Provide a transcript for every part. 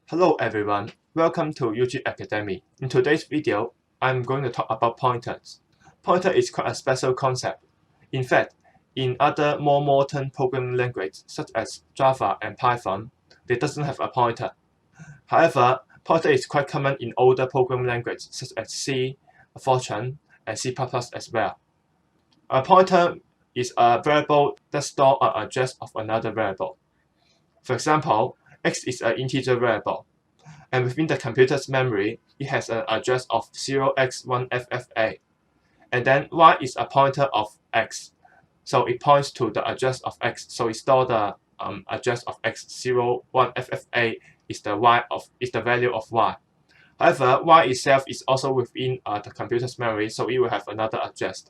Hello everyone, welcome to UG Academy. In today's video, I'm going to talk about pointers. Pointer is quite a special concept. In fact, in other more modern programming languages such as Java and Python, they doesn't have a pointer. However, pointer is quite common in older programming languages such as C, Fortran, and C++ as well. A pointer is a variable that stores an address of another variable. For example, x is an integer variable, and within the computer's memory, it has an address of 0x1FFA. And then y is a pointer of x, so it points to the address of x. So it stores the address of x. 01FFA is the value of y. However, y itself is also within the computer's memory, so it will have another address.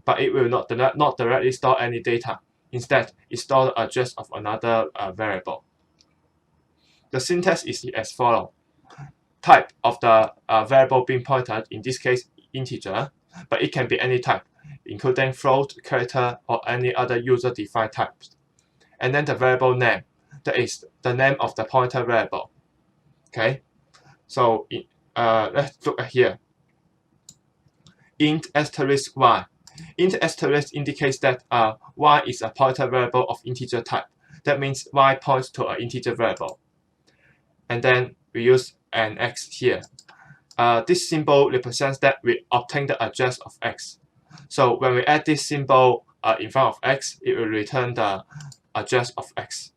But it will not directly store any data. Instead, it stores the address of another variable. The syntax is as follows. Type of the variable being pointed, in this case integer, but it can be any type, including float, character, or any other user-defined types. And then the variable name, that is the name of the pointer variable. Okay, so let's look at here. Int asterisk y. Int asterisk indicates that y is a pointer variable of integer type. That means y points to an integer variable. And then we use an x here. This symbol represents that we obtain the address of x. So when we add this symbol in front of x, it will return the address of x.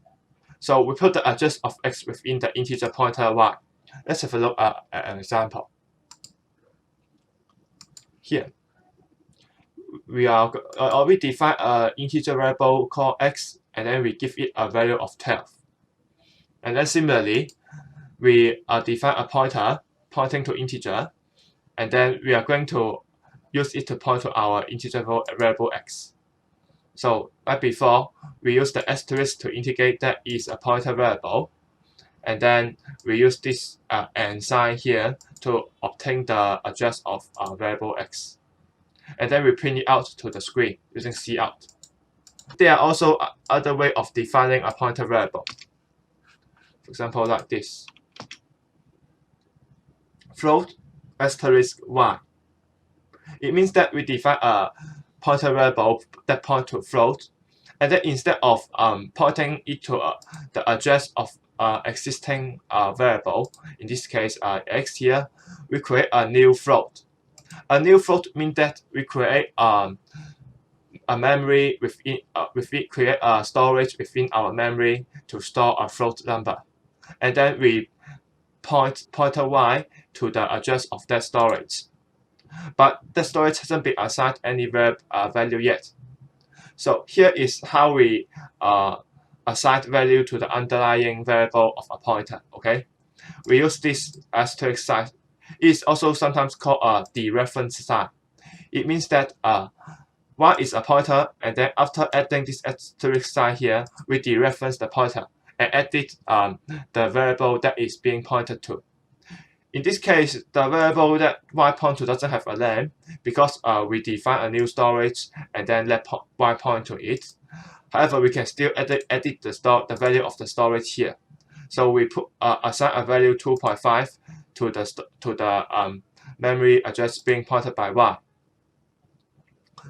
So we put the address of x within the integer pointer y. Let's have a look at an example. Here, we define an integer variable called x, and then we give it a value of 12. And then similarly, we define a pointer pointing to integer, and then we are going to use it to point to our integer variable x. So like before, we use the asterisk to indicate that is a pointer variable, and then we use this and sign here to obtain the address of our variable x. And then we print it out to the screen using cout. There are also other ways of defining a pointer variable. For example, like this. Float asterisk y. It means that we define a pointer variable that points to float, and then instead of pointing it to the address of existing variable, in this case x here, we create a new float. A new float means that we create a memory within, create a storage within our memory to store a float number, and then we pointer y to the address of that storage. But the storage hasn't been assigned any value yet. So here is how we assign value to the underlying variable of a pointer. Okay, we use this asterisk sign. It is also sometimes called a dereference sign. It means that y is a pointer, and then after adding this asterisk sign here, we dereference the pointer and edit the variable that is being pointed to. In this case, the variable that y point to doesn't have a name because we define a new storage and then let y point to it. However, we can still edit the value of the storage here. So we assign a value 2.5 to the memory address being pointed by y.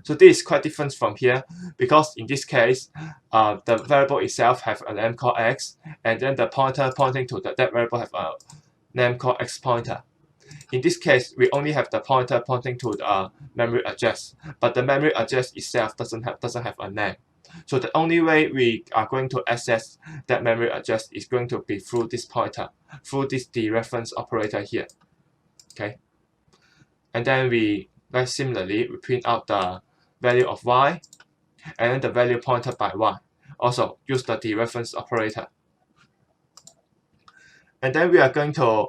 So this is quite different from here because in this case, the variable itself have a name called x, and then the pointer pointing to that variable have a name called x pointer. In this case, we only have the pointer pointing to the memory address, but the memory address itself doesn't have a name. So the only way we are going to access that memory address is going to be through this pointer, through this dereference operator here. Okay, and then similarly we print out the value of y and then the value pointed by y. Also use the dereference operator. And then we are going to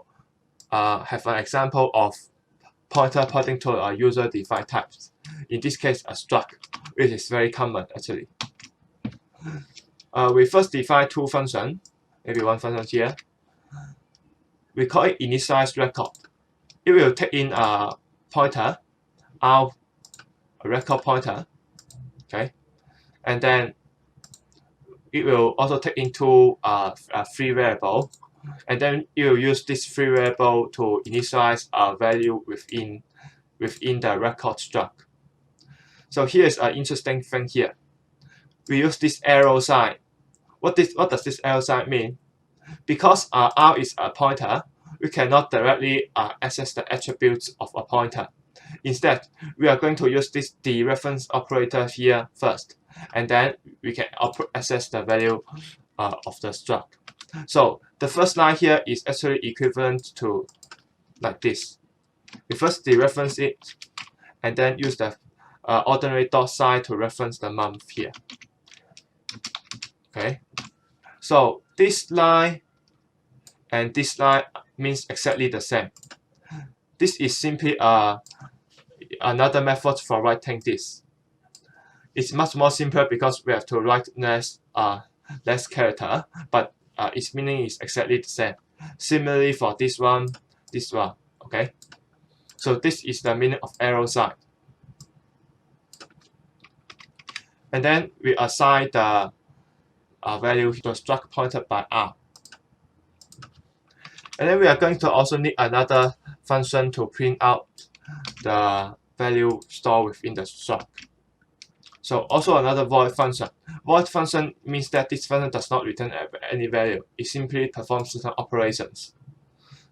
have an example of pointer pointing to a user-defined types. In this case, a struct, which is very common actually. We first define two functions, maybe one function here. We call it initialize record. It will take in a pointer, a record pointer, okay, and then it will also take into a free variable and then you use this free variable to initialize a value within the record struct. So here's an interesting thing here. We use this arrow sign. What does this arrow sign mean? Because R is a pointer, we cannot directly access the attributes of a pointer. Instead, we are going to use this dereference operator here first, and then we can access the value of the struct. So the first line here is actually equivalent to like this. We first dereference it, and then use the ordinary dot sign to reference the month here. Okay, so this line and this line means exactly the same. This is simply another method for writing this. It's much more simple because we have to write less character, but its meaning is exactly the same. Similarly for this one. Okay, so this is the meaning of arrow sign. And then we assign the value to the struct pointed by R. And then we are going to also need another function to print out the value stored within the struct. So also another void function. Void function means that this function does not return any value. It simply performs certain operations.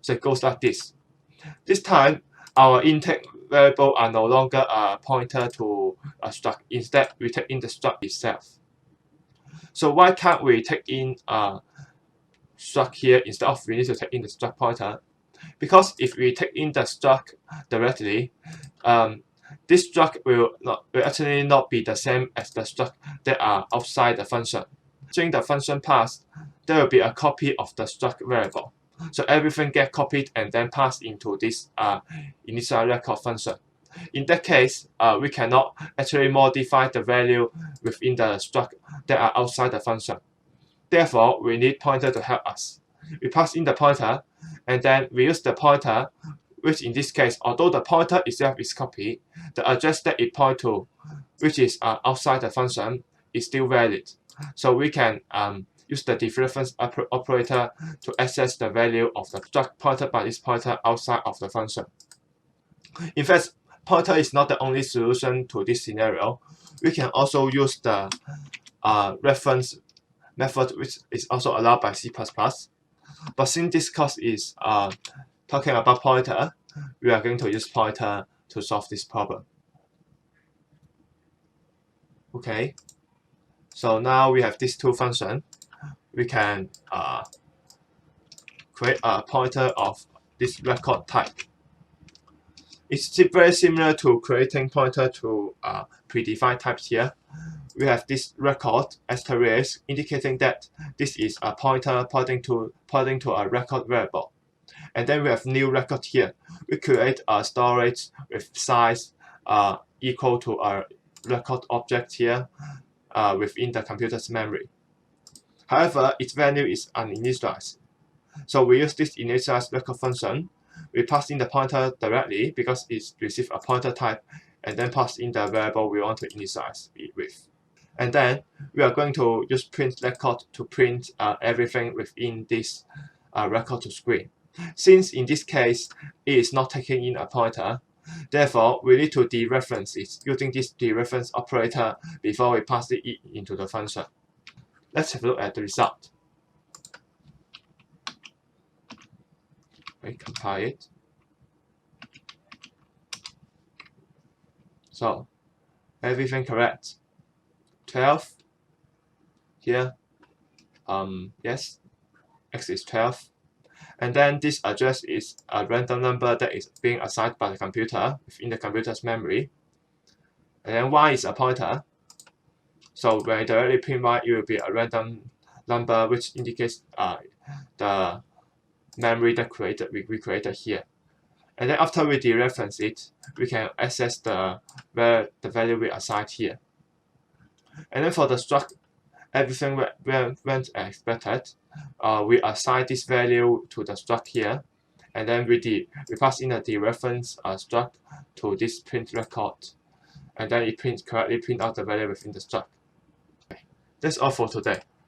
So it goes like this. This time, our intake variable are no longer a pointer to a struct. Instead, we take in the struct itself. So why can't we take in a struct here instead of we need to take in the struct pointer? Because if we take in the struct directly, this struct will actually not be the same as the struct that are outside the function. During the function pass, there will be a copy of the struct variable. So everything gets copied and then passed into this initial record function. In that case, we cannot actually modify the value within the struct that are outside the function. Therefore, we need pointer to help us. We pass in the pointer, and then we use the pointer, which in this case, although the pointer itself is copied, the address that it points to, which is outside the function, is still valid. So we can use the dereference operator to access the value of the struct pointed by this pointer outside of the function. In fact, pointer is not the only solution to this scenario. We can also use the reference method, which is also allowed by C++. But since this course is talking about pointer, we are going to use pointer to solve this problem. Okay, so now we have these two functions. We can create a pointer of this record type. It's very similar to creating pointer to predefined types here. We have this record asterisk indicating that this is a pointer pointing to a record variable. And then we have new record here. We create a storage with size equal to a record object here within the computer's memory. However, its value is uninitialized. So we use this initialize record function. We pass in the pointer directly because it receives a pointer type, and then pass in the variable we want to initialize it with. And then we are going to use print record to print everything within this record to screen. Since in this case it is not taking in a pointer, therefore we need to dereference it using this dereference operator before we pass it into the function. Let's have a look at the result. We compile it. So everything correct. 12 here. Yes, x is 12. And then this address is a random number that is being assigned by the computer within the computer's memory. And then y is a pointer. So when I directly print y, it will be a random number which indicates the memory that we created here. And then after we dereference it, we can access the value we assigned here. And then for the struct, everything went as expected. We assign this value to the struct here, and then we pass in a dereference struct to this print record, and then it correctly print out the value within the struct. Okay. That's all for today.